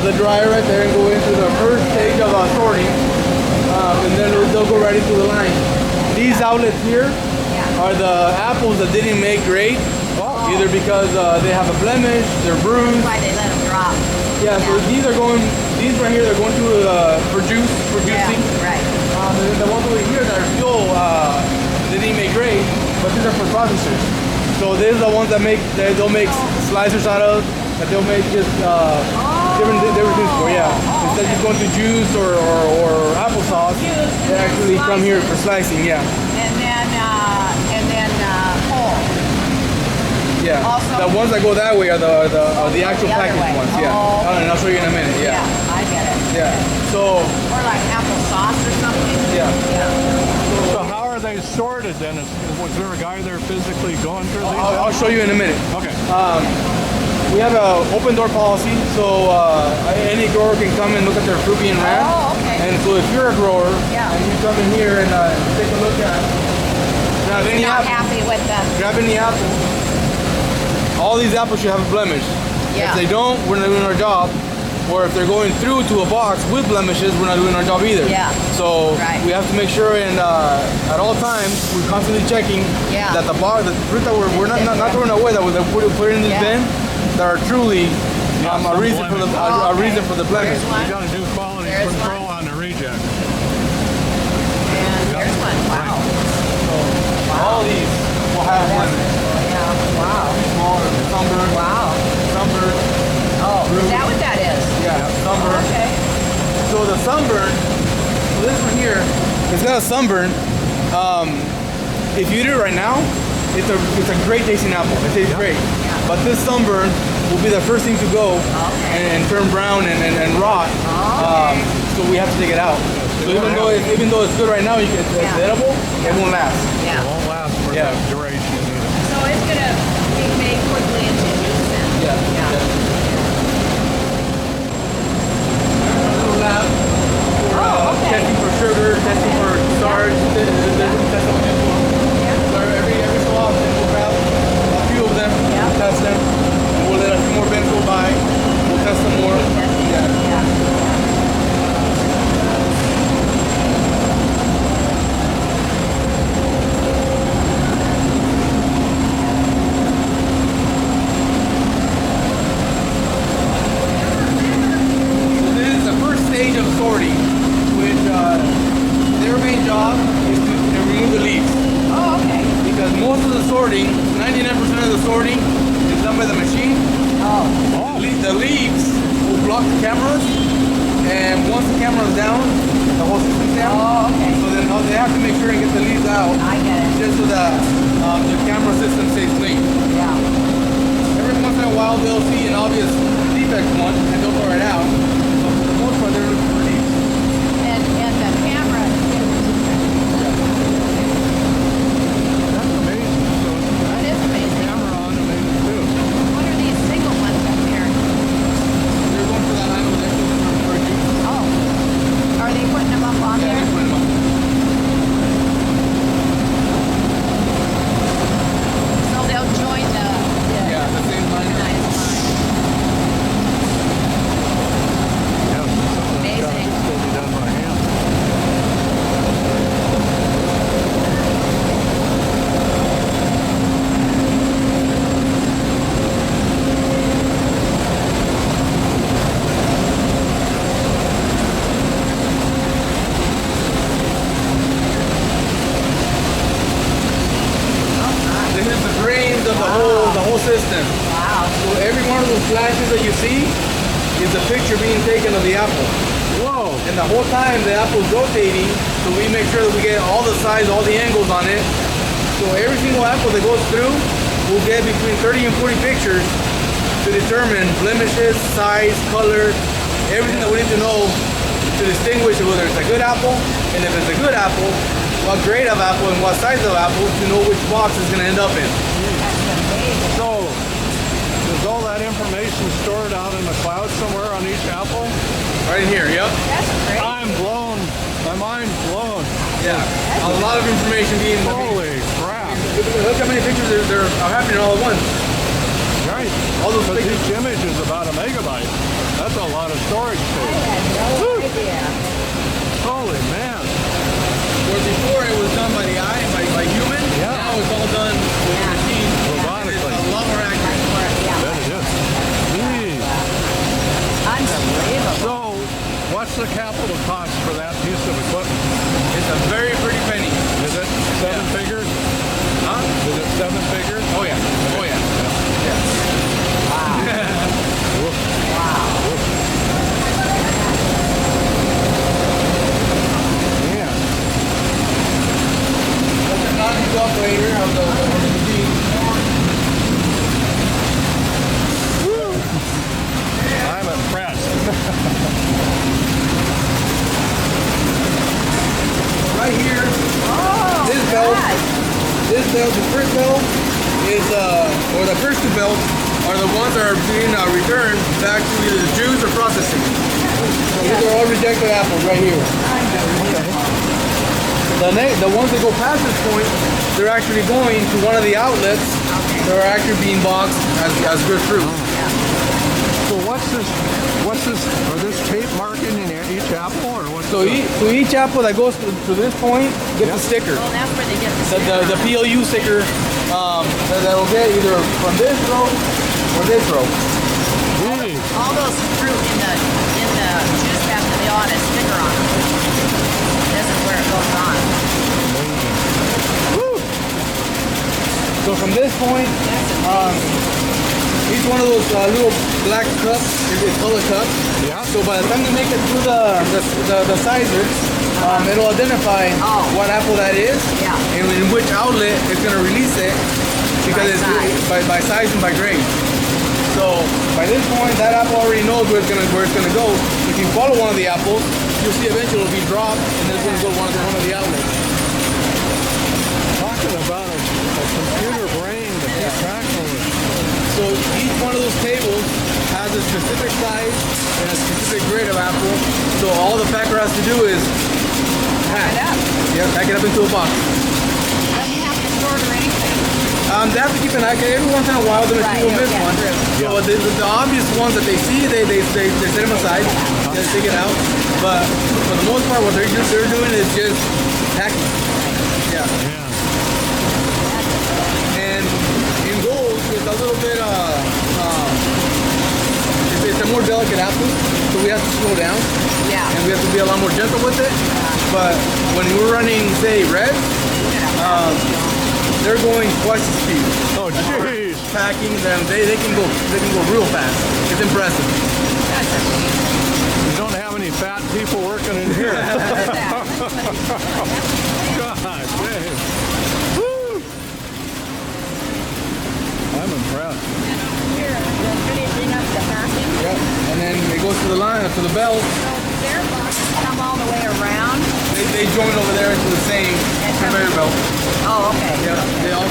the dryer right there and go into the first stage of sorting, and then they'll go right into the line. These outlets here are the apples that didn't make great, either because they have a blemish, they're bruised. That's why they let them drop. Yeah, so these right here, they're going to producing. Yeah, right. And then the ones over here that are still, they didn't make great, but these are for processors. So these are the ones that they'll make slicers out of, that they'll make just different things for, Instead of just going to juice or applesauce, they actually come here for slicing, And then whole. Yeah, Also, the ones that go that way are the actual packaged ones, and I'll show you in a minute, Yeah, I get it. Yeah, so... Or like applesauce or something. Yeah. So how are they sorted then? Was there a guy there physically going through these? I'll show you in a minute. Okay. We have an open door policy, so any grower can come and look at their fruit being ran. Oh, okay. And so if you're a grower and you come in here and take a look at, grab any Not apple, happy with the... grab any apple. All these apples should have a blemish. Yeah. If they don't, we're not doing our job. Or if they're going through to a box with blemishes, we're not doing our job either. Yeah. So we have to make sure, and at all times, we're constantly checking that the fruit that we're not throwing away, that we're putting in this bin, that are truly a reason for the blemish. You got to do quality control on the reject. And here's one. Wow. All these will have blemish. Yeah. Wow. Smaller, sunburn. Wow. Sunburn. Oh, is that what that is? Yeah, sunburn. Okay. So the sunburn, this one here, it's got a sunburn. If you eat it right now, it's a great tasting apple. It tastes great. But this sunburn will be the first thing to go and turn brown and rot. So we have to take it out. So even though it's good right now, it's edible, it won't last. Yeah. It won't last for that duration either. So it's going to be made quickly into juice then? Yeah. Lab for testing for sugar, testing for starch, so every so often we'll grab a few of them, test them, and we'll let a few more bins go by, we'll test some more. Stage of sorting, which their main job is to remove the leaves. Oh, okay. Because most of the sorting, 99% of the sorting is done by the machine. Oh. The leaves will block the cameras, and once the camera is down, the whole system's down. Oh, okay. So then they have to make sure and get the leaves out. I get it. Just so that the camera system stays clean. Yeah. Every once in a while they'll see an obvious defect one, and they'll throw it out. Most part, they're looking for leaves. And the camera is That's amazing. So that is amazing. camera on amazing too. What are these single ones up here? They're going for that line over there for juice. Oh. Are they putting them up on Yeah, there? they're putting them up. So they'll join the same line. nice line. Amazing. Still be done by hand. This is the brains of the whole system. Wow. So every one of those flashes that you see is a picture being taken of the apple. Whoa! And the whole time the apple's rotating, so we make sure that we get all the sides, all the angles on it. So every single apple that goes through, we'll get between 30 and 40 pictures to determine blemishes, size, color, everything that we need to know to distinguish whether it's a good apple, and if it's a good apple, what grade of apple and what size of apple to know which box it's going to end up in. So, is all that information stored out in the cloud somewhere on each apple? Right in here, yep. That's great. I'm blown. My mind's blown. Yeah, a lot of information being... Holy crap. Look how many pictures are happening all at once. Right. All those Because pictures. each image is about a megabyte. That's a lot of storage I space. had no idea. Holy man. Where before it was done by the eye and by human, Yeah. now it's all done with Yeah. machine. Robotically. It's a lot more accurate. Yeah. Bet it is. Jeez. Unbelievable. So, what's the capital cost for that piece of equipment? It's a very pretty penny. Is it seven Yeah. figures? Huh? Is it seven figures? Oh yeah. Oh yeah. Yeah. Woof. Wow. Yeah. That's the non-use operator of the machine. I'm impressed. Right here, Oh, this belt, God. the first belt is, or the first two belts are the ones that are being returned back to either the Jews or processing. So these are all rejected apples right here. The ones that go past this point, they're actually going to one of the outlets that are actually being boxed as good fruit. So what's this? Are this tape marking in each apple, or what's So each apple that goes to this point gets a sticker. Well, that's where they get the The PLU sticker that will get either from this row or this row. Jeez. all those fruit in the juice basket, they all had a sticker on them. This is where it goes on. So from this point, each one of those little black cups is color cups. Yeah. So by the time you make it through the sizer, it'll identify Oh. what apple that is Yeah. and in which outlet it's going to release it because By size. by size and by grade. So by this point, that apple already knows where it's gonna go. If you follow one of the apples, you'll see eventually it'll be dropped and then it's going to go to one of the outlets. Talking about a computer brain to keep track of it. So each one of those tables has a specific size and a specific grade of apple. So all the packer has to do is pack it up. Yeah, pack it up into a box. Doesn't have to store it or anything. They have to keep an eye. Every once in a while, the machine will Right, miss yeah, one. true. So the obvious ones that they see, they set them aside, they take it out. But for the most part, what they're doing is just packing. Yeah. Yeah. And in gold, it's a little bit it's a more delicate apple, so we have to slow down Yeah. and we have to be a lot more gentle with it. But when we're running, say, red, they're going twice the speed. Oh, jeez. Packing them, they can go real fast. It's impressive. That's a You don't have any fat people working in here. God dang. Woo. I'm impressed. Here, they're finishing up the packing. Yep. And then it goes to the line, to the belt. So their boxes come all the way around. They join over there into the same conveyor belt. Oh, okay. Yeah, they all